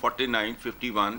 49, 51,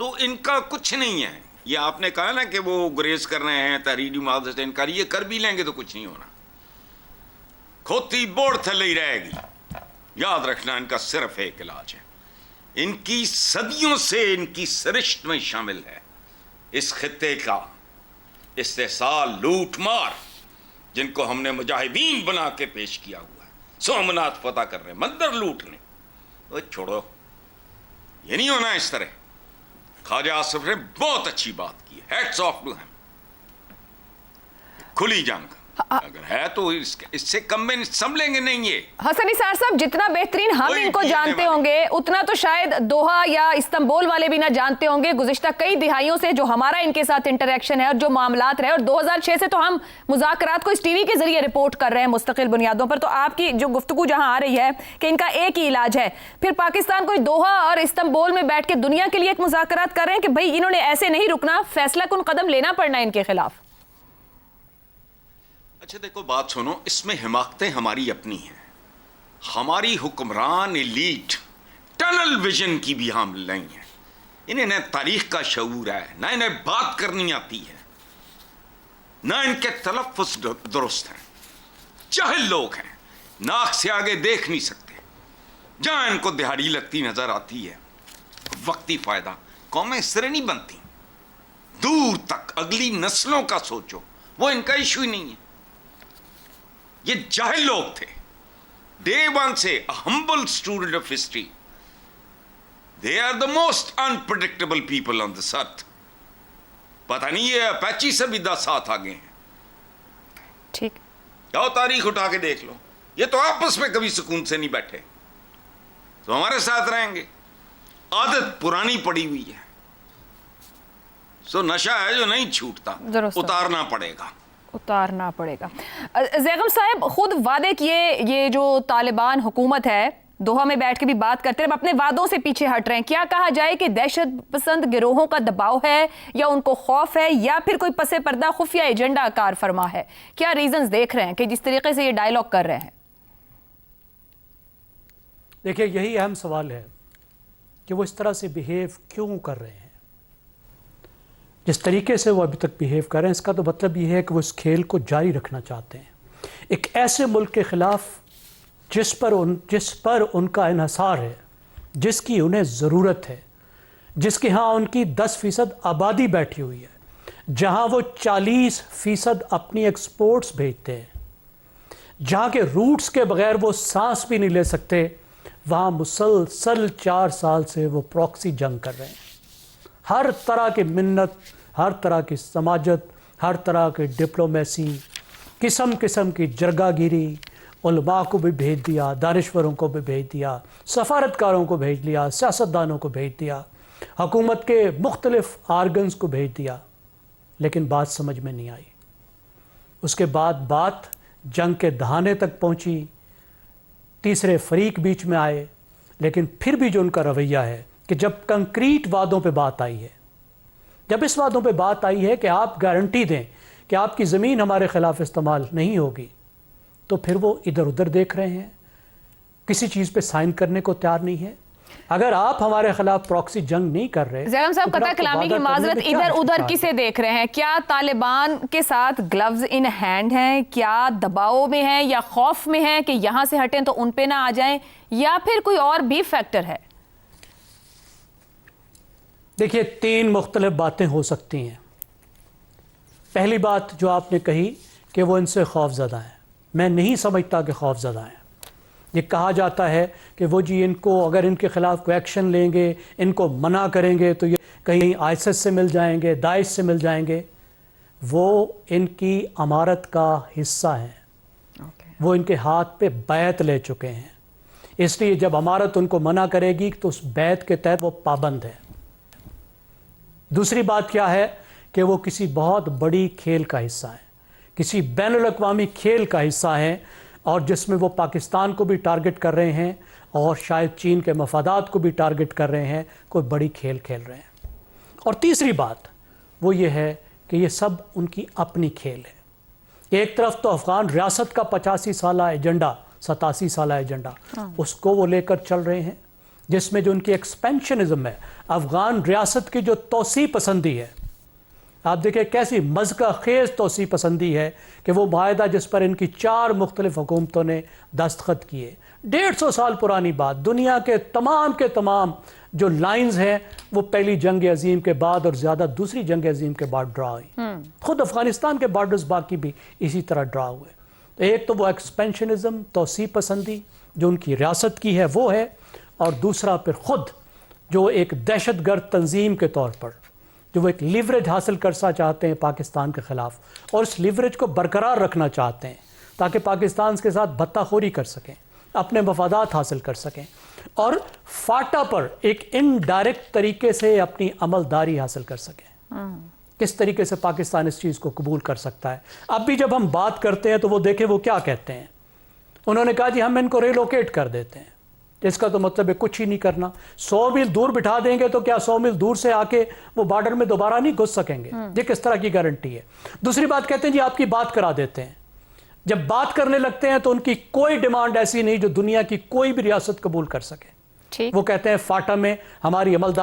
تو ان کا کچھ نہیں ہے. یہ آپ نے کہا نا کہ وہ گریز کر رہے ہیں تحریری معاہدے سے انکار, یہ کر بھی لیں گے تو کچھ نہیں ہونا, کھوتی بوڑ تھلے ہی رہے گی. یاد رکھنا ان کا صرف ایک علاج ہے, ان کی صدیوں سے ان کی سرشت میں شامل ہے اس خطے کا استحصال, لوٹ مار, جن کو ہم نے مجاہدین بنا کے پیش کیا ہوا ہے. سومنات فتح کر رہے ہیں, مندر لوٹنے. وہ چھوڑو, یہ نہیں ہونا اس طرح. خواجہ آصف نے بہت اچھی بات کی, ہیٹس آف ٹو ہم. کھلی جنگ اگر ہے تو اس سے کم میں سنبھلیں گے نہیں. یہ حسن نثار صاحب, جتنا بہترین ہم ان کو جانتے ہوں گے اتنا تو شاید دوحہ یا استنبول والے بھی نہ جانتے ہوں گے. گزشتہ کئی دہائیوں سے جو ہمارا ان کے ساتھ انٹریکشن ہے اور جو معاملات رہے, اور 2006 سے تو ہم مذاکرات کو اس ٹی وی کے ذریعے رپورٹ کر رہے ہیں مستقل بنیادوں پر. تو آپ کی جو گفتگو جہاں آ رہی ہے کہ ان کا ایک ہی علاج ہے, پھر پاکستان کوئی دوحہ اور استنبول میں بیٹھ کے دنیا کے لیے ایک مذاکرات کر رہے ہیں کہ بھائی انہوں نے ایسے نہیں رکنا, فیصلہ کن قدم لینا پڑنا ہے ان کے خلاف. اچھا دیکھو بات سنو, اس میں حماقتیں ہماری اپنی ہیں. ہماری حکمران ایلیٹ ٹنل ویژن کی بھی حامل نہیں ہے. انہیں نہ تاریخ کا شعور ہے, نہ انہیں بات کرنی آتی ہے, نہ ان کے تلفظ درست ہیں. جاہل لوگ ہیں, ناک سے آگے دیکھ نہیں سکتے. جہاں ان کو دہاڑی لگتی نظر آتی ہے, وقتی فائدہ. قومیں اس طرح نہیں بنتی. دور تک اگلی نسلوں کا سوچو, وہ ان کا ایشو ہی نہیں ہے. یہ جاہل لوگ تھے ڈے ون سے. Humble student of history, they are the most unpredictable people on this earth. پتہ نہیں یہ اپیچی سے بھی 10 ساتھ آگے ہیں. ٹھیک, جاؤ تاریخ اٹھا کے دیکھ لو. یہ تو آپس میں کبھی سکون سے نہیں بیٹھے, تو ہمارے ساتھ رہیں گے. عادت پرانی پڑی ہوئی ہے, سو نشہ ہے جو نہیں چھوٹتا, اتارنا پڑے گا. زیغم صاحب, خود وعدے کیے, یہ جو طالبان حکومت ہے دوحہ میں بیٹھ کے بھی بات کرتے ہیں, اپنے وعدوں سے پیچھے ہٹ رہے ہیں. کیا کہا جائے کہ دہشت پسند گروہوں کا دباؤ ہے, یا ان کو خوف ہے, یا پھر کوئی پس پردہ خفیہ ایجنڈا کار فرما ہے؟ کیا ریزنز دیکھ رہے ہیں کہ جس طریقے سے یہ ڈائیلاگ کر رہے ہیں؟ دیکھیں, یہی اہم سوال ہے کہ وہ اس طرح سے بیہیو کیوں کر رہے ہیں. جس طریقے سے وہ ابھی تک بیہیو کر رہے ہیں, اس کا تو مطلب یہ ہے کہ وہ اس کھیل کو جاری رکھنا چاہتے ہیں. ایک ایسے ملک کے خلاف جس پر ان کا انحصار ہے, جس کی انہیں ضرورت ہے, جس کے ہاں ان کی 10% آبادی بیٹھی ہوئی ہے, جہاں وہ 40% اپنی ایکسپورٹس بھیجتے ہیں, جہاں کے روٹس کے بغیر وہ سانس بھی نہیں لے سکتے, وہاں مسلسل 4 سال سے وہ پراکسی جنگ کر رہے ہیں. ہر طرح کی منت, ہر طرح کی سماجت, ہر طرح کی ڈپلومیسی, قسم قسم کی جرگہ گیری, علماء کو بھی بھیج دیا, دانشوروں کو بھی بھیج دیا, سفارتکاروں کو بھیج دیا, سیاستدانوں کو بھیج دیا, حکومت کے مختلف آرگنز کو بھیج دیا, لیکن بات سمجھ میں نہیں آئی. اس کے بعد بات جنگ کے دہانے تک پہنچی, تیسرے فریق بیچ میں آئے, لیکن پھر بھی جو ان کا رویہ ہے کہ جب کنکریٹ وعدوں پہ بات آئی ہے, جب اس وعدوں پہ بات آئی ہے کہ آپ گارنٹی دیں کہ آپ کی زمین ہمارے خلاف استعمال نہیں ہوگی, تو پھر وہ ادھر ادھر دیکھ رہے ہیں, کسی چیز پہ سائن کرنے کو تیار نہیں ہے. اگر آپ ہمارے خلاف پراکسی جنگ نہیں کر رہے, زیغم صاحب, قطع کلامی کی معذرت, ادھر ادھر کسے دیکھ رہے ہیں؟ کیا طالبان کے ساتھ گلوز ان ہینڈ ہیں, کیا دباؤ میں ہیں, یا خوف میں ہیں کہ یہاں سے ہٹیں تو ان پہ نہ آ جائیں, یا پھر کوئی اور بھی فیکٹر ہے؟ دیکھیے, 3 مختلف باتیں ہو سکتی ہیں. پہلی بات جو آپ نے کہی کہ وہ ان سے خوف زدہ ہیں, میں نہیں سمجھتا کہ خوف زدہ ہیں. یہ کہا جاتا ہے کہ وہ جی ان کو اگر ان کے خلاف کوئی ایکشن لیں گے, ان کو منع کریں گے تو یہ کہیں آئیسس سے مل جائیں گے, داعش سے مل جائیں گے. وہ ان کی امارت کا حصہ ہیں, وہ ان کے ہاتھ پہ بیعت لے چکے ہیں, اس لیے جب امارت ان کو منع کرے گی تو اس بیعت کے تحت وہ پابند ہے. دوسری بات کیا ہے کہ وہ کسی بہت بڑی کھیل کا حصہ ہیں, کسی بین الاقوامی کھیل کا حصہ ہیں, اور جس میں وہ پاکستان کو بھی ٹارگٹ کر رہے ہیں اور شاید چین کے مفادات کو بھی ٹارگٹ کر رہے ہیں, کوئی بڑی کھیل کھیل رہے ہیں. اور تیسری بات وہ یہ ہے کہ یہ سب ان کی اپنی کھیل ہے. ایک طرف تو افغان ریاست کا 85 سالہ ایجنڈا, 87 سالہ ایجنڈا, اس کو وہ لے کر چل رہے ہیں. جس میں جو ان کی ایکسپینشنزم ہے، افغان ریاست کی جو توسیع پسندی ہے، آپ دیکھیں کیسی مذکہ خیز توسیع پسندی ہے کہ وہ معاہدہ جس پر ان کی 4 مختلف حکومتوں نے دستخط کیے، 150 سال پرانی بات، دنیا کے تمام جو لائنز ہیں وہ پہلی جنگ عظیم کے بعد اور زیادہ دوسری جنگ عظیم کے بعد ڈرا ہوئی. خود افغانستان کے بارڈرز باقی بھی اسی طرح ڈرا ہوئے. ایک تو وہ ایکسپینشنزم، توسیع پسندی جو ان کی ریاست کی ہے وہ ہے، اور دوسرا پھر خود جو ایک دہشت گرد تنظیم کے طور پر جو وہ ایک لیوریج حاصل کرنا چاہتے ہیں پاکستان کے خلاف، اور اس لیوریج کو برقرار رکھنا چاہتے ہیں تاکہ پاکستان کے ساتھ بتہ خوری کر سکیں، اپنے مفادات حاصل کر سکیں، اور فاٹا پر ایک انڈائریکٹ طریقے سے اپنی عمل داری حاصل کر سکیں. کس طریقے سے پاکستان اس چیز کو قبول کر سکتا ہے؟ اب بھی جب ہم بات کرتے ہیں تو وہ دیکھیں وہ کیا کہتے ہیں. انہوں نے کہا جی ہم ان کو ریلوکیٹ کر دیتے ہیں. اس کا تو مطلب ہے کچھ ہی نہیں کرنا. 100 میل دور بٹھا دیں گے تو کیا 100 میل دور سے آ کے وہ بارڈر میں دوبارہ نہیں گھس سکیں گے؟ یہ کس طرح کی گارنٹی ہے؟ دوسری بات کہتے ہیں جی آپ کی بات کرا دیتے ہیں. جب بات کرنے لگتے ہیں تو ان کی کوئی ڈیمانڈ ایسی نہیں جو دنیا کی کوئی بھی ریاست قبول کر سکے. وہ کہتے ہیں فاٹا میں ہماری عمل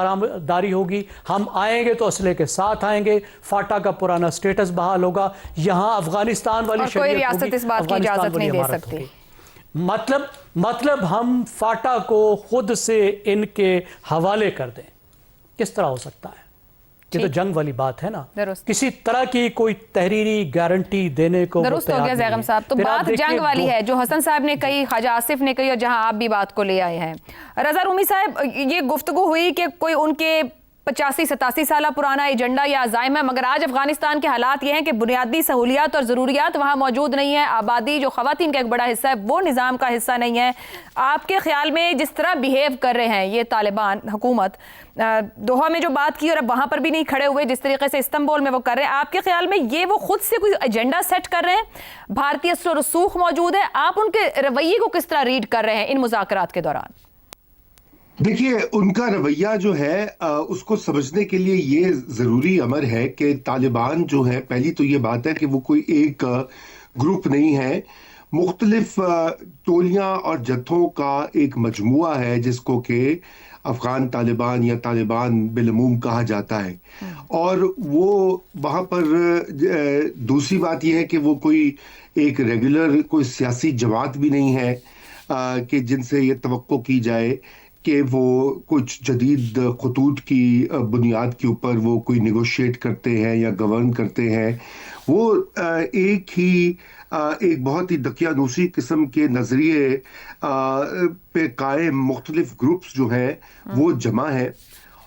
داری ہوگی، ہم آئیں گے تو اسلحے کے ساتھ آئیں گے، فاٹا کا پرانا سٹیٹس بحال ہوگا، یہاں افغانستان والی اور کوئی ریاست اس بات کی اجازت نہیں دے سکتی. مطلب ہم فاٹا کو خود سے ان کے حوالے کر دیں. کس طرح ہو سکتا ہے؟ یہ تو جنگ والی بات ہے نا. کسی طرح کی کوئی تحریری گارنٹی دینے کو درست ہو گیا زیغم صاحب. تو بات جنگ والی ہے جو حسن صاحب نے کہی، خواجہ آصف نے کہی، اور جہاں آپ بھی بات کو لے آئے ہیں. رضا رومی صاحب، یہ گفتگو ہوئی کہ کوئی ان کے 85-87 سالہ پرانا ایجنڈا یا عزائم ہے، مگر آج افغانستان کے حالات یہ ہیں کہ بنیادی سہولیات اور ضروریات وہاں موجود نہیں ہیں. آبادی جو خواتین کا ایک بڑا حصہ ہے وہ نظام کا حصہ نہیں ہے. آپ کے خیال میں جس طرح بیہیو کر رہے ہیں یہ طالبان حکومت، دوحہ میں جو بات کی اور اب وہاں پر بھی نہیں کھڑے ہوئے، جس طریقے سے استنبول میں وہ کر رہے ہیں، آپ کے خیال میں یہ وہ خود سے کوئی ایجنڈا سیٹ کر رہے ہیں؟ بھارتی اثر و رسوخ موجود ہے. آپ ان کے رویے کو کس طرح ریڈ کر رہے ہیں ان مذاکرات کے دوران؟ دیکھیے، ان کا رویہ جو ہے اس کو سمجھنے کے لیے یہ ضروری امر ہے کہ طالبان جو ہے، پہلی تو یہ بات ہے کہ وہ کوئی ایک گروپ نہیں ہے، مختلف ٹولیاں اور جتھوں کا ایک مجموعہ ہے جس کو کہ افغان طالبان یا طالبان بالعموم کہا جاتا ہے. اور وہ وہاں پر دوسری بات یہ ہے کہ وہ کوئی ایک ریگولر کوئی سیاسی جماعت بھی نہیں ہے کہ جن سے یہ توقع کی جائے کہ وہ کچھ جدید خطوط کی بنیاد کے اوپر وہ کوئی نیگوشیٹ کرتے ہیں یا گورن کرتے ہیں. وہ ایک بہت ہی دقیانوسی قسم کے نظریے پہ قائم مختلف گروپس جو ہیں وہ جمع ہیں،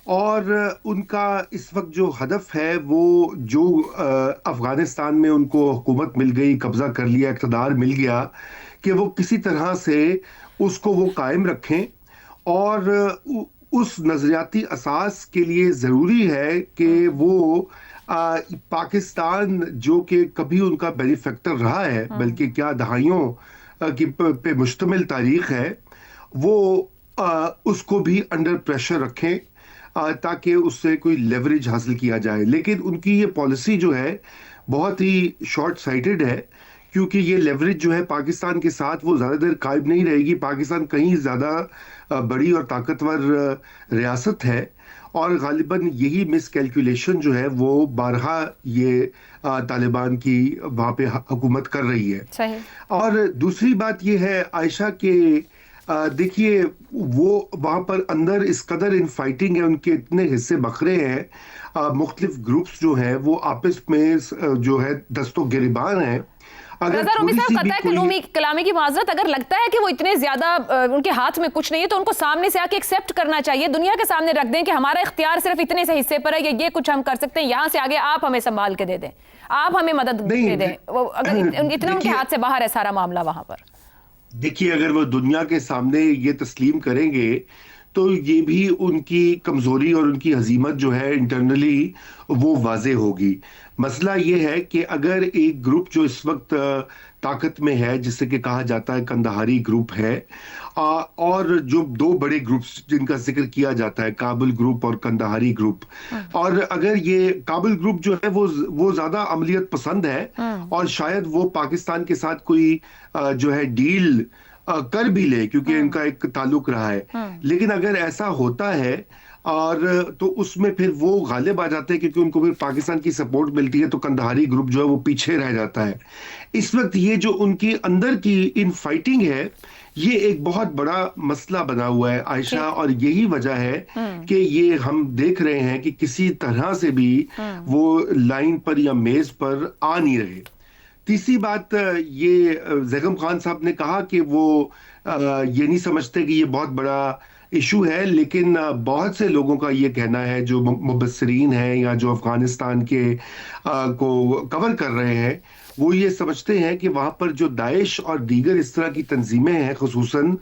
اور ان کا اس وقت جو ہدف ہے وہ جو افغانستان میں ان کو حکومت مل گئی، قبضہ کر لیا، اقتدار مل گیا، کہ وہ کسی طرح سے اس کو وہ قائم رکھیں. اور اس نظریاتی اساس کے لیے ضروری ہے کہ وہ پاکستان جو کہ کبھی ان کا بینیفیکٹر رہا ہے، بلکہ کیا دہائیوں کی پہ مشتمل تاریخ ہے، وہ اس کو بھی انڈر پریشر رکھیں تاکہ اس سے کوئی لیوریج حاصل کیا جائے. لیکن ان کی یہ پالیسی جو ہے بہت ہی شارٹ سائٹڈ ہے، کیونکہ یہ لیوریج جو ہے پاکستان کے ساتھ وہ زیادہ دیر قائم نہیں رہے گی. پاکستان کہیں زیادہ بڑی اور طاقتور ریاست ہے، اور غالباً یہی مس کیلکولیشن جو ہے وہ بارہا یہ طالبان کی وہاں پہ حکومت کر رہی ہے. صحیح. اور دوسری بات یہ ہے عائشہ کہ دیکھیے وہ وہاں پر اندر اس قدر ان فائٹنگ ہے، ان کے اتنے حصے بکھرے ہیں، مختلف گروپس جو ہیں وہ آپس میں جو ہے دست و گریبان ہیں. رضا رومی صاحب، قطع کلامی کی معذرت، اگر لگتا ہے کہ وہ اتنے زیادہ ان کے ہاتھ میں کچھ نہیں ہے تو ان کو سامنے سے آ کے ایکسیپٹ کرنا چاہیے، دنیا کے سامنے رکھ دیں کہ ہمارا اختیار صرف اتنے سے حصے پر ہے، یہ کچھ ہم کر سکتے ہیں، یہاں سے آگے آپ ہمیں سنبھال کے دے دیں، آپ ہمیں مدد دے دیں. اگر اتنا ان کے ہاتھ سے باہر ہے سارا معاملہ وہاں پر. دیکھیے، اگر وہ دنیا کے سامنے یہ تسلیم کریں گے تو یہ بھی ان کی کمزوری اور ان کی ہزیمت جو ہے انٹرنلی وہ واضح ہوگی. مسئلہ یہ ہے کہ اگر ایک گروپ جو اس وقت طاقت میں ہے، جسے کہ کہا جاتا ہے کندہاری گروپ ہے، اور جو 2 بڑے گروپس جن کا ذکر کیا جاتا ہے، کابل گروپ اور کندہاری گروپ، اور اگر یہ کابل گروپ جو ہے وہ زیادہ عملیت پسند ہے، اور شاید وہ پاکستان کے ساتھ کوئی جو ہے ڈیل کر بھی لے کیونکہ ان کا ایک تعلق رہا ہے. لیکن اگر ایسا ہوتا ہے اور تو اس میں پھر وہ غالب آ جاتے ہیں کیونکہ ان کو پھر پاکستان کی سپورٹ ملتی ہے تو قندھاری گروپ جو ہے وہ پیچھے رہ جاتا ہے. اس وقت یہ جو ان کی اندر کی ان فائٹنگ ہے یہ ایک بہت بڑا مسئلہ بنا ہوا ہے عائشہ, اور یہی وجہ ہے کہ یہ ہم دیکھ رہے ہیں کہ کسی طرح سے بھی وہ لائن پر یا میز پر آ نہیں رہے. تیسری بات یہ زیغم خان صاحب نے کہا کہ وہ یہ نہیں سمجھتے کہ یہ بہت بڑا ایشو ہے, لیکن بہت سے لوگوں کا یہ کہنا ہے جو مبصرین ہیں یا جو افغانستان کے کو کور کر رہے ہیں, وہ یہ سمجھتے ہیں کہ وہاں پر جو داعش اور دیگر اس طرح کی تنظیمیں ہیں خصوصاً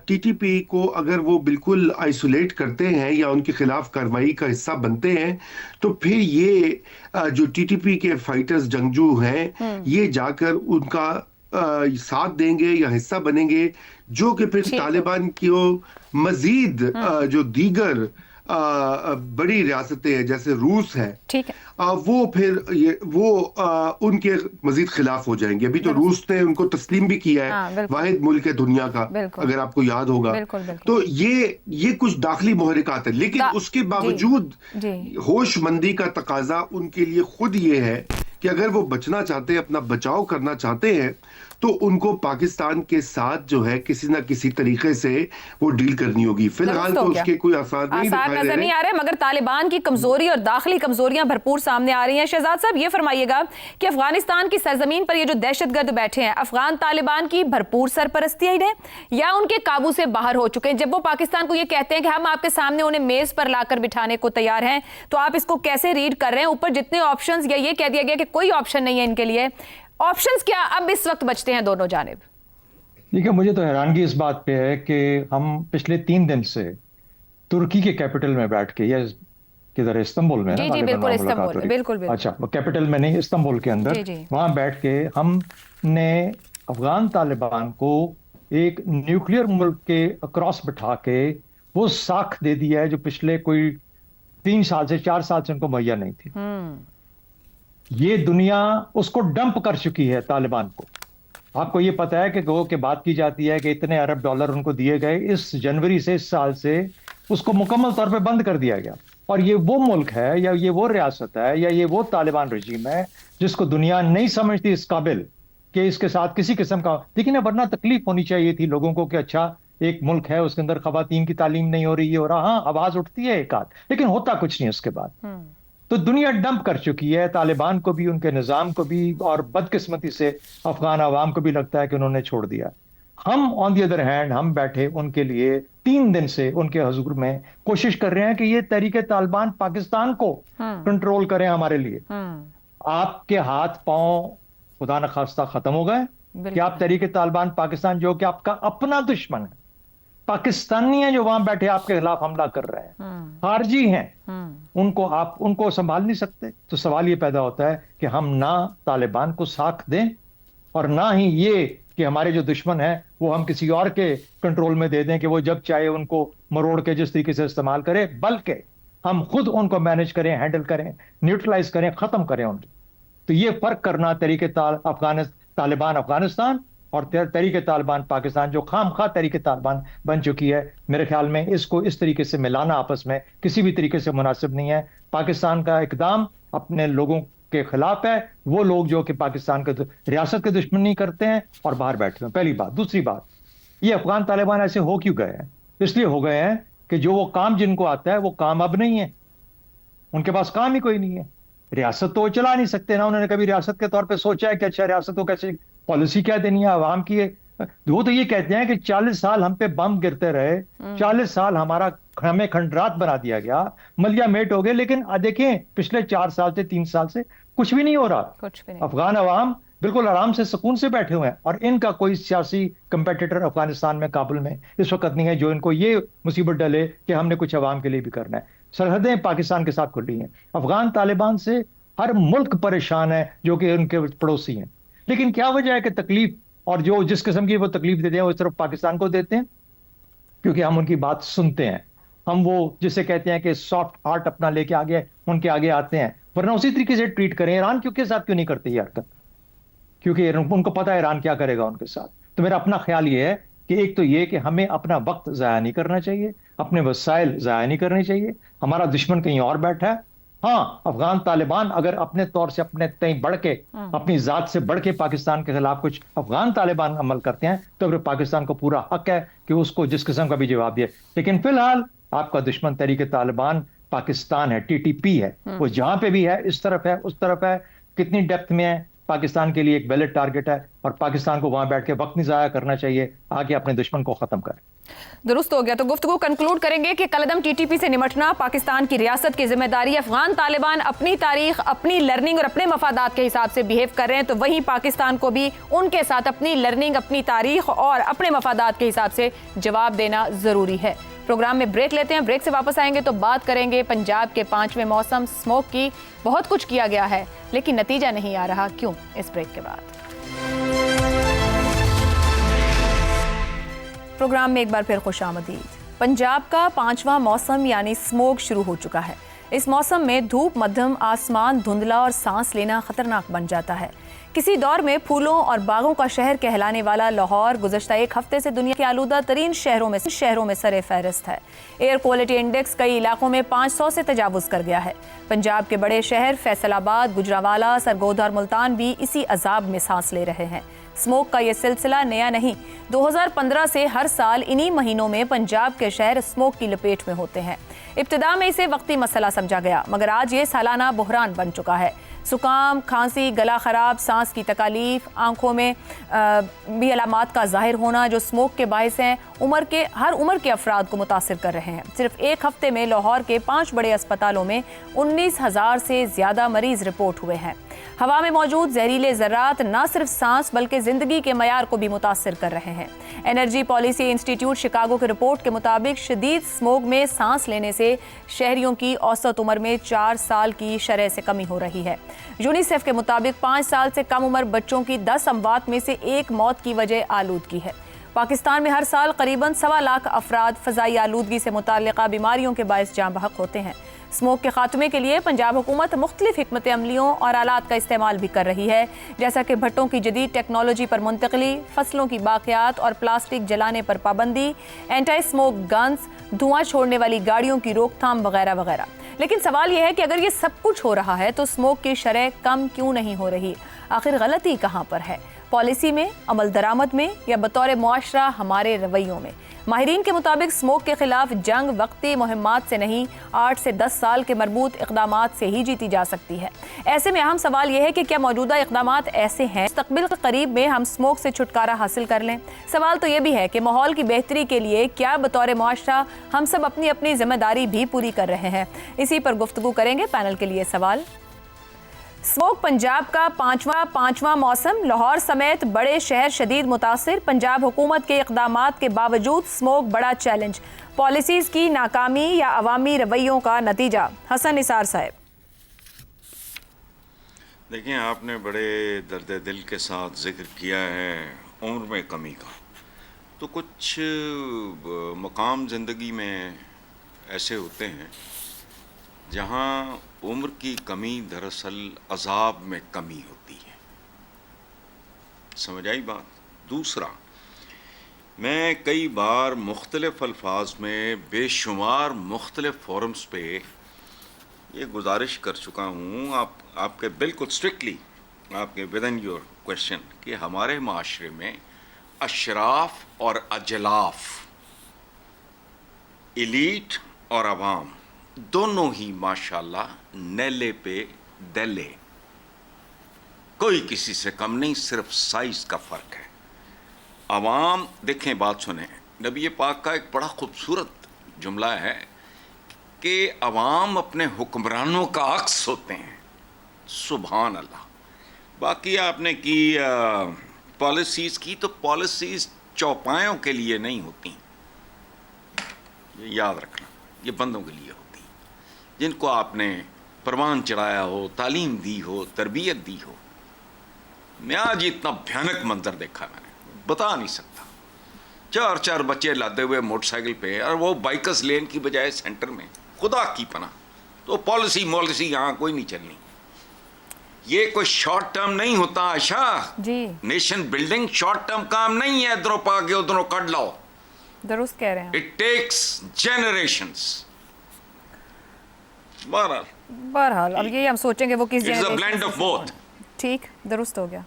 ٹی ٹی پی کو اگر وہ بالکل آئسولیٹ کرتے ہیں یا ان کے خلاف کارروائی کا حصہ بنتے ہیں تو پھر یہ جو ٹی ٹی پی کے فائٹرز جنگجو ہیں یہ جا کر ان کا ساتھ دیں گے یا حصہ بنیں گے, جو کہ پھر طالبان کی مزید جو دیگر بڑی ریاستیں ہیں جیسے روس ہے وہ پھر وہ ان کے مزید خلاف ہو جائیں گے. ابھی تو روس نے ان کو تسلیم بھی کیا ہے, واحد ملک ہے دنیا کا اگر آپ کو یاد ہوگا. تو یہ کچھ داخلی محرکات ہیں, لیکن اس کے باوجود ہوش مندی کا تقاضا ان کے لیے خود یہ ہے کہ اگر وہ بچنا چاہتے ہیں, اپنا بچاؤ کرنا چاہتے ہیں, تو ان کو پاکستان کے ساتھ جو ہے کسی نہ کسی طریقے سے وہ ڈیل کرنی ہوگی. فی الحال تو اس کے کوئی آثار نظر نہیں آ رہے, مگر طالبان کی کمزوری اور داخلی کمزوریاں بھرپور سامنے آ رہی ہیں. شہزاد صاحب یہ فرمائیے گا کہ افغانستان کی سرزمین پر یہ جو دہشت گرد بیٹھے ہیں, افغان طالبان کی بھرپور سرپرستی ہے یا ان کے قابو سے باہر ہو چکے ہیں؟ جب وہ پاکستان کو یہ کہتے ہیں کہ ہم آپ کے سامنے انہیں میز پر لا کر بٹھانے کو تیار ہیں, تو آپ اس کو کیسے ریڈ کر رہے ہیں؟ اوپر جتنے آپشنز, یا یہ کہہ دیا گیا کہ کوئی آپشن نہیں ہے ان کے لیے, آپشنز کیا اب اس وقت بچتے ہیں دونوں جانب؟ دیکھیں, مجھے تو حیرانگی اس بات پہ ہے کہ ہم پچھلے 3 دن سے ترکی کے کیپٹل میں بیٹھ کے, یا کدھر استنبول میں, جی بالکل استنبول, بالکل اچھا وہ کیپٹل میں نہیں, استنبول کے اندر, وہاں بیٹھ کے ہم نے افغان طالبان کو ایک نیوکلیئر ملک کے اکراس بٹھا کے وہ ساکھ دے دیا ہے جو پچھلے کوئی 3 سال سے 4 سال سے ان کو مہیا نہیں تھی. یہ دنیا اس کو ڈمپ کر چکی ہے طالبان کو. آپ کو یہ پتا ہے کہ گو کے بات کی جاتی ہے کہ اتنے ارب ڈالر ان کو دیے گئے, اس جنوری سے, اس سال سے اس کو مکمل طور پہ بند کر دیا گیا. اور یہ وہ ملک ہے یا یہ وہ ریاست ہے یا یہ وہ طالبان رجیم ہے جس کو دنیا نہیں سمجھتی اس قابل کہ اس کے ساتھ کسی قسم کا, لیکن ورنہ تکلیف ہونی چاہیے تھی لوگوں کو کہ اچھا ایک ملک ہے اس کے اندر خواتین کی تعلیم نہیں ہو رہی, یہ ہو رہا, ہاں آواز اٹھتی ہے ایک آدھ, لیکن ہوتا کچھ نہیں اس کے بعد. تو دنیا ڈمپ کر چکی ہے طالبان کو بھی, ان کے نظام کو بھی, اور بدقسمتی سے افغان عوام کو بھی لگتا ہے کہ انہوں نے چھوڑ دیا. ہم آن دی ادر ہینڈ ہم بیٹھے ان کے لیے 3 دن سے ان کے حضور میں کوشش کر رہے ہیں کہ یہ تحریک طالبان پاکستان کو کنٹرول کریں ہمارے لیے. آپ کے ہاتھ پاؤں خدا نخواستہ ختم ہو گئے کہ آپ تحریک طالبان پاکستان جو کہ آپ کا اپنا دشمن ہے, پاکستانی ہیں جو وہاں بیٹھے آپ کے خلاف حملہ کر رہے ہیں, خارجی ہیں, ان کو سنبھال نہیں سکتے. تو سوال یہ پیدا ہوتا ہے کہ ہم نہ طالبان کو ساکھ دیں اور نہ ہی یہ کہ ہمارے جو دشمن ہیں وہ ہم کسی اور کے کنٹرول میں دے دیں کہ وہ جب چاہے ان کو مروڑ کے جس طریقے سے استعمال کرے, بلکہ ہم خود ان کو مینج کریں, ہینڈل کریں, نیوٹرلائز کریں, ختم کریں ان کو. تو یہ فرق کرنا تحریک طالبان افغانستان اور تحریک طالبان پاکستان جو خام خواہ تحریک طالبان بن چکی ہے, میرے خیال میں اس کو اس طریقے سے ملانا آپس میں کسی بھی طریقے سے مناسب نہیں ہے. پاکستان کا اقدام اپنے لوگوں کے خلاف ہے, وہ لوگ جو کہ پاکستان کے ریاست کے دشمن نہیں کرتے ہیں اور باہر بیٹھے ہیں, پہلی بات. دوسری بات, یہ افغان طالبان ایسے ہو کیوں گئے ہیں؟ اس لیے ہو گئے ہیں کہ جو وہ کام جن کو آتا ہے وہ کام اب نہیں ہے, ان کے پاس کام ہی کوئی نہیں ہے. ریاست تو وہ چلا نہیں سکتے نا, انہوں نے کبھی ریاست کے طور پہ سوچا ہے کہ اچھا ریاست کو کیسے پالیسی کیا دینی ہے عوام کی. وہ تو یہ کہتے ہیں کہ 40 سال ہم پہ بم گرتے رہے, 40 سال ہمیں کھنڈرات بنا دیا گیا, ملیا میٹ ہو گئے, لیکن دیکھیں پچھلے 4 سال سے 3 سال سے کچھ بھی نہیں ہو رہا. افغان عوام بالکل آرام سے سکون سے بیٹھے ہوئے ہیں, اور ان کا کوئی سیاسی کمپیٹیٹر افغانستان میں کابل میں اس وقت نہیں ہے جو ان کو یہ مصیبت ڈالے کہ ہم نے کچھ عوام کے لیے بھی کرنا ہے. سرحدیں پاکستان کے ساتھ کھلی ہیں, افغان طالبان سے ہر ملک پریشان ہے جو کہ ان کے پڑوسی ہیں, لیکن کیا وجہ ہے کہ تکلیف اور جو جس قسم کی وہ تکلیف دیتے ہیں وہ صرف پاکستان کو دیتے ہیں کیونکہ ہم ان کی بات سنتے ہیں. ہم وہ جسے کہتے ہیں کہ سافٹ ہارٹ اپنا لے کے آگے ان کے آگے آتے ہیں, ورنہ اسی طریقے سے ٹریٹ کریں. ایران کے ساتھ کیوں نہیں کرتے یہ حرکت؟ کیونکہ ان کو پتا ہے ایران کیا کرے گا ان کے ساتھ. تو میرا اپنا خیال یہ ہے کہ ایک تو یہ کہ ہمیں اپنا وقت ضائع نہیں کرنا چاہیے، اپنے وسائل ضائع نہیں کرنے چاہیے. ہمارا دشمن کہیں اور بیٹھا ہے. ہاں، افغان طالبان اگر اپنے طور سے اپنے تئیں بڑھ کے، اپنی ذات سے بڑھ کے پاکستان کے خلاف کچھ افغان طالبان عمل کرتے ہیں تو پھر پاکستان کو پورا حق ہے کہ اس کو جس قسم کا بھی جواب دے. لیکن فی الحال آپ کا دشمن تحریک طالبان پاکستان ہے، TTP ہے. وہ جہاں پہ بھی ہے، اس طرف ہے، اس طرف ہے، کتنی ڈیپتھ میں ہے، پاکستان کے لیے ایک ویلڈ ٹارگٹ ہے، اور پاکستان کو وہاں بیٹھ کے وقت نہیں ضائع کرنا چاہیے، آگے اپنے دشمن کو ختم کریں. درست ہو گیا. تو گفتگو کنکلوڈ کریں گے کہ کالعدم TTP سے نمٹنا پاکستان کی ریاست کی ذمہ داری. افغان طالبان اپنی تاریخ، اپنی لرننگ اور اپنے مفادات کے حساب سے بیہیو کر رہے ہیں، تو وہیں پاکستان کو بھی ان کے ساتھ اپنی لرننگ، اپنی تاریخ اور اپنے مفادات کے حساب سے جواب دینا ضروری ہے. پروگرام میں بریک لیتے ہیں. بریک سے واپس آئیں گے تو بات کریں گے پنجاب کے 5ویں موسم اسموک کی. بہت کچھ کیا گیا ہے لیکن نتیجہ نہیں آ رہا، کیوں؟ اس بریک کے بعد. پروگرام میں ایک بار پھر خوش آمدید. پنجاب کا 5واں موسم یعنی اسموگ شروع ہو چکا ہے. اس موسم میں دھوپ مدھم، آسمان دھندلا اور سانس لینا خطرناک بن جاتا ہے. کسی دور میں پھولوں اور باغوں کا شہر کہلانے والا لاہور گزشتہ ایک ہفتے سے دنیا کے آلودہ ترین شہروں میں سر فہرست ہے. ایئر کوالٹی انڈیکس کئی علاقوں میں 500 سے تجاوز کر گیا ہے. پنجاب کے بڑے شہر فیصل آباد، گجرانوالہ، سرگودھا اور ملتان بھی اسی عذاب میں سانس لے رہے ہیں. اسموک کا یہ سلسلہ نیا نہیں. 2015 سے ہر سال انہی مہینوں میں پنجاب کے شہر اسموک کی لپیٹ میں ہوتے ہیں. ابتدا میں اسے وقتی مسئلہ سمجھا گیا، مگر آج یہ سالانہ بحران بن چکا ہے. زکام، کھانسی، گلا خراب، سانس کی تکالیف، آنکھوں میں بھی علامات کا ظاہر ہونا جو اسموک کے باعث ہیں، ہر عمر کے افراد کو متاثر کر رہے ہیں. صرف ایک ہفتے میں لاہور کے 5 بڑے اسپتالوں میں 19,000 سے زیادہ مریض رپورٹ ہوئے ہیں. ہوا میں موجود زہریلے ذرات نہ صرف سانس بلکہ زندگی کے معیار کو بھی متاثر کر رہے ہیں. انرجی پالیسی انسٹی ٹیوٹ شکاگو کی رپورٹ کے مطابق شدید اسموگ میں سانس لینے سے شہریوں کی اوسط عمر میں 4 سال کی شرح سے کمی ہو رہی ہے. یونیسیف کے مطابق 5 سال سے کم عمر بچوں کی 10 اموات میں سے 1 موت کی وجہ آلودگی ہے. پاکستان میں ہر سال قریباً 1.25 لاکھ افراد فضائی آلودگی سے متعلقہ بیماریوں کے باعث جاں بحق ہوتے ہیں. اسموک کے خاتمے کے لیے پنجاب حکومت مختلف حکمت عملیوں اور آلات کا استعمال بھی کر رہی ہے، جیسا کہ بھٹوں کی جدید ٹیکنالوجی پر منتقلی، فصلوں کی باقیات اور پلاسٹک جلانے پر پابندی، اینٹی اسموک گنز، دھواں چھوڑنے والی گاڑیوں کی روک تھام وغیرہ وغیرہ. لیکن سوال یہ ہے کہ اگر یہ سب کچھ ہو رہا ہے تو اسموک کی شرح کم کیوں نہیں ہو رہی؟ آخر غلطی کہاں پر ہے؟ پالیسی میں، عمل درآمد میں، یا بطور معاشرہ ہمارے رویوں میں؟ ماہرین کے مطابق اسموک کے خلاف جنگ وقتی مہمات سے نہیں، 8 سے 10 سال کے مربوط اقدامات سے ہی جیتی جا سکتی ہے. ایسے میں اہم سوال یہ ہے کہ کیا موجودہ اقدامات ایسے ہیں مستقبل کے قریب میں ہم اسموک سے چھٹکارا حاصل کر لیں؟ سوال تو یہ بھی ہے کہ ماحول کی بہتری کے لیے کیا بطور معاشرہ ہم سب اپنی اپنی ذمہ داری بھی پوری کر رہے ہیں؟ اسی پر گفتگو کریں گے. پینل کے لیے سوال: اسموک پنجاب کا 5واں موسم، لاہور سمیت بڑے شہر شدید متاثر. پنجاب حکومت کے اقدامات کے باوجود اسموک بڑا چیلنج. پالیسیز کی ناکامی یا عوامی رویوں کا نتیجہ؟ حسن نثار صاحب. دیکھیں، آپ نے بڑے درد دل کے ساتھ ذکر کیا ہے عمر میں کمی کا. تو کچھ مقام زندگی میں ایسے ہوتے ہیں جہاں عمر کی کمی دراصل عذاب میں کمی ہوتی ہے. سمجھ آئی بات؟ دوسرا، میں کئی بار مختلف الفاظ میں بے شمار مختلف فورمز پہ یہ گزارش کر چکا ہوں، آپ کے بالکل اسٹرکٹلی آپ کے ود ان یور کوشچن، کہ ہمارے معاشرے میں اشراف اور اجلاف، ایلیٹ اور عوام، دونوں ہی ماشاءاللہ نیلے پہ دیلے، کوئی کسی سے کم نہیں، صرف سائز کا فرق ہے. عوام، دیکھیں بات سنیں، نبی پاک کا ایک بڑا خوبصورت جملہ ہے کہ عوام اپنے حکمرانوں کا عکس ہوتے ہیں. سبحان اللہ. باقی آپ نے کی پالیسیز کی، تو پالیسیز چوپایوں کے لیے نہیں ہوتی، یہ یاد رکھنا، یہ بندوں کے لیے ہوتی ہیں جن کو آپ نے پروان چڑھایا ہو، تعلیم دی ہو، تربیت دی ہو. میں آج اتنا بھیانک منظر دیکھا، میں نے بتا نہیں سکتا. 4 بچے لاتے ہوئے موٹر سائیکل پہ، اور وہ بائکرز لین کی بجائے سینٹر میں. خدا کی پناہ. تو پالیسی یہاں کوئی نہیں چلنی. یہ کوئی شارٹ ٹرم نہیں ہوتا عائشہ جی نیشن بلڈنگ شارٹ ٹرم کام نہیں ہے ادھروں پا کے ادھروں کٹ لاؤ درست کہہ رہے ہیں اٹ ٹیکس جنریشنز بہرحال اب یہ ہم سوچیں گے وہ کس it's a blend of both ٹھیک درست ہو گیا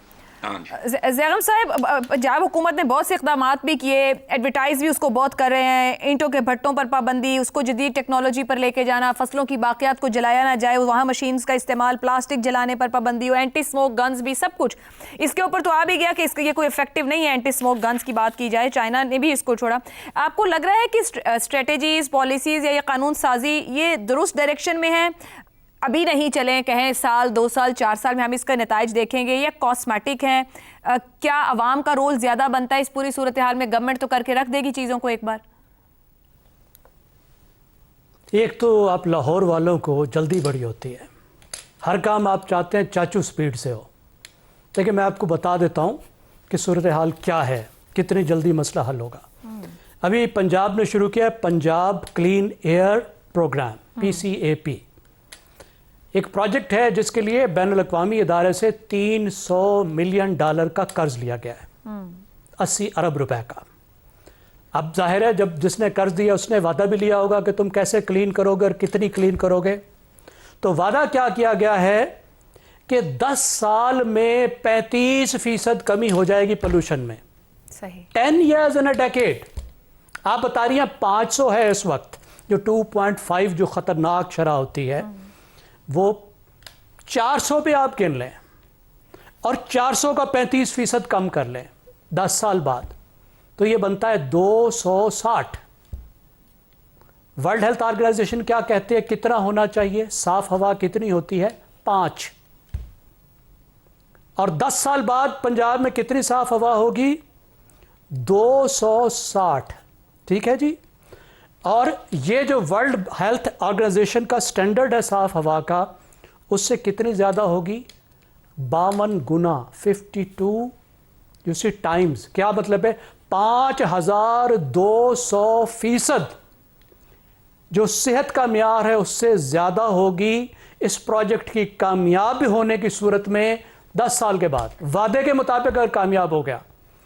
زیغم صاحب جاب حکومت نے بہت سے اقدامات بھی کیے ایڈورٹائز بھی اس کو بہت کر رہے ہیں اینٹوں کے بھٹوں پر پابندی اس کو جدید ٹیکنالوجی پر لے کے جانا فصلوں کی باقیات کو جلایا نہ جائے وہاں مشینز کا استعمال پلاسٹک جلانے پر پابندی ہو اینٹی سموک گنز بھی سب کچھ اس کے اوپر تو آ بھی گیا کہ اس کا یہ کوئی افیکٹو نہیں ہے اینٹی سموک گنز کی بات کی جائے چائنا نے بھی اس کو چھوڑا آپ کو لگ رہا ہے کہ اسٹریٹجیز پالیسیز یا یہ قانون سازی یہ درست ڈائریکشن میں ہے ابھی نہیں چلیں کہیں سال 2 سال 4 سال میں ہم اس کا نتائج دیکھیں گے یہ کاسمیٹک ہیں کیا عوام کا رول زیادہ بنتا ہے اس پوری صورتحال میں گورنمنٹ تو کر کے رکھ دے گی چیزوں کو ایک بار ایک تو آپ لاہور والوں کو جلدی بڑی ہوتی ہے ہر کام آپ چاہتے ہیں چاچو سپیڈ سے ہو لیکن میں آپ کو بتا دیتا ہوں کہ صورتحال کیا ہے کتنی جلدی مسئلہ حل ہوگا ابھی پنجاب نے شروع کیا Punjab clean air programme PCAP ایک پروجیکٹ ہے جس کے لیے بین الاقوامی ادارے سے $300 ملین کا قرض لیا گیا ہے 80 ارب روپے کا اب ظاہر ہے جب جس نے قرض دیا اس نے وعدہ بھی لیا ہوگا کہ تم کیسے کلین کرو گے اور کتنی کلین کرو گے تو وعدہ کیا کیا گیا ہے کہ 10 سال میں 35% کمی ہو جائے گی پولوشن میں صحیح 10 years in a decade آپ بتا رہی ہیں 500 ہے اس وقت جو 2.5 جو خطرناک شرح ہوتی ہے وہ 400 پہ آپ گن لیں اور 400 کا 35% کم کر لیں 10 سال بعد تو یہ بنتا ہے 260 ورلڈ ہیلتھ آرگنائزیشن کیا کہتے ہیں کتنا ہونا چاہیے صاف ہوا کتنی ہوتی ہے 5 اور 10 سال بعد پنجاب میں کتنی صاف ہوا ہوگی 260 ٹھیک ہے جی اور یہ جو ورلڈ ہیلتھ آرگنائزیشن کا سٹینڈرڈ ہے صاف ہوا کا اس سے کتنی زیادہ ہوگی 52 گنا 52 ٹائمز کیا مطلب ہے 5200% جو صحت کا معیار ہے اس سے زیادہ ہوگی اس پروجیکٹ کی کامیاب ہونے کی صورت میں 10 سال کے بعد وعدے کے مطابق اگر کامیاب ہو گیا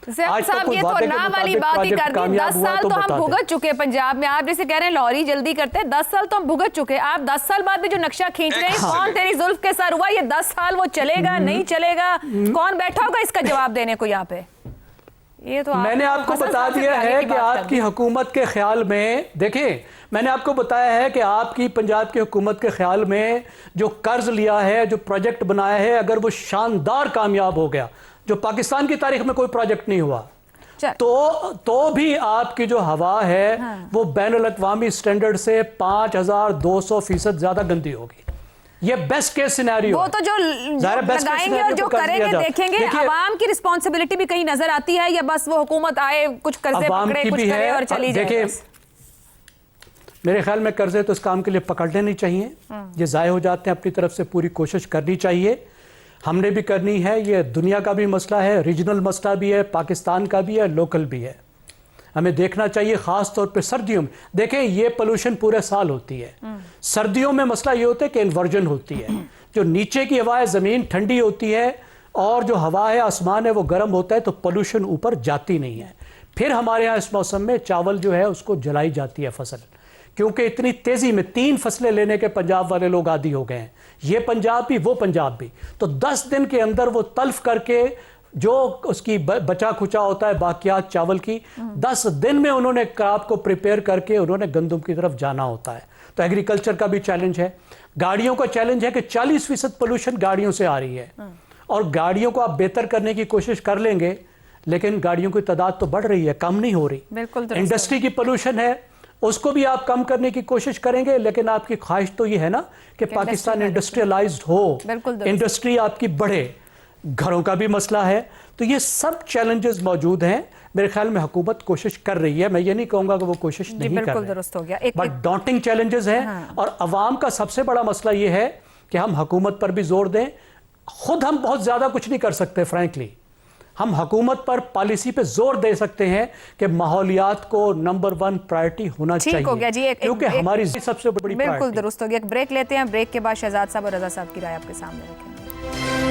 صاحب یہ تو نام والی بات ہی کر دی 10 سال تو ہم بھگت چکے پنجاب میں آپ جیسے کہہ رہے ہیں لاہوری جلدی کرتے ہیں 10 سال تو ہم بھگت چکے آپ 10 سال بعد بھی جو نقشہ کھینچ رہے ہیں کون تیری زلف کے سر ہوا یہ 10 سال وہ چلے گا نہیں چلے گا کون بیٹھا ہوگا اس کا جواب دینے کو یہاں پہ یہ تو میں نے آپ کو بتا دیا ہے کہ آپ کی حکومت کے خیال میں دیکھیں میں نے آپ کو بتایا ہے کہ آپ کی پنجاب کی حکومت کے خیال میں جو قرض لیا ہے جو پروجیکٹ بنایا ہے اگر وہ شاندار کامیاب ہو گیا جو پاکستان کی تاریخ میں کوئی پروجیکٹ نہیں ہوا تو بھی آپ کی جو ہوا ہے وہ بین الاقوامی سٹینڈرڈ سے 5200% زیادہ گندی ہوگی یہ بیسٹ کیس سینیریو وہ تو جو لگائیں گے اور جو کریں گے دیکھیں گے عوام کی رسپانسبلٹی بھی کہیں نظر آتی ہے یا بس وہ حکومت آئے کچھ قرضے پکڑے کچھ کرے اور چلی جائے میرے خیال میں قرضے تو اس کام کے لیے پکڑنے نہیں چاہیے یہ ضائع ہو جاتے ہیں اپنی طرف سے پوری کوشش کرنی چاہیے ہم نے بھی کرنی ہے یہ دنیا کا بھی مسئلہ ہے ریجنل مسئلہ بھی ہے پاکستان کا بھی ہے لوکل بھی ہے ہمیں دیکھنا چاہیے خاص طور پہ سردیوں میں دیکھیں یہ پولوشن پورے سال ہوتی ہے سردیوں میں مسئلہ یہ ہوتا ہے کہ انورژن ہوتی ہے جو نیچے کی ہوا ہے زمین ٹھنڈی ہوتی ہے اور جو ہوا ہے آسمان ہے وہ گرم ہوتا ہے تو پولوشن اوپر جاتی نہیں ہے پھر ہمارے ہاں اس موسم میں چاول جو ہے اس کو جلائی جاتی ہے فصل کیونکہ اتنی تیزی میں 3 فصلیں لینے کے پنجاب والے لوگ عادی ہو گئے ہیں یہ پنجاب بھی وہ پنجاب بھی تو 10 دن کے اندر وہ تلف کر کے جو اس کی بچا کھچا ہوتا ہے باقیات چاول کی 10 دن میں انہوں نے کراپ کو پریپیئر کر کے انہوں نے گندم کی طرف جانا ہوتا ہے تو ایگریکلچر کا بھی چیلنج ہے گاڑیوں کا چیلنج ہے کہ 40% پولوشن گاڑیوں سے آ رہی ہے اور گاڑیوں کو آپ بہتر کرنے کی کوشش کر لیں گے لیکن گاڑیوں کی تعداد تو بڑھ رہی ہے کم نہیں ہو رہی انڈسٹری کی پولوشن ہے اس کو بھی آپ کم کرنے کی کوشش کریں گے لیکن آپ کی خواہش تو یہ ہے نا کہ پاکستان انڈسٹریلائزڈ ہو انڈسٹری آپ کی بڑھے گھروں کا بھی مسئلہ ہے تو یہ سب چیلنجز موجود ہیں میرے خیال میں حکومت کوشش کر رہی ہے میں یہ نہیں کہوں گا کہ وہ کوشش نہیں کر رہی ہے بٹ ڈانٹنگ چیلنجز ہیں اور عوام کا سب سے بڑا مسئلہ یہ ہے کہ ہم حکومت پر بھی زور دیں خود ہم بہت زیادہ کچھ نہیں کر سکتے فرینکلی ہم حکومت پر پالیسی پہ زور دے سکتے ہیں کہ ماحولیات کو نمبر 1 پرائرٹی ہونا چاہیے کیونکہ ہماری سب سے بڑی بالکل درست ہو گیا ایک بریک لیتے ہیں بریک کے بعد شہزاد صاحب اور رضا صاحب کی رائے آپ کے سامنے رکھیں گے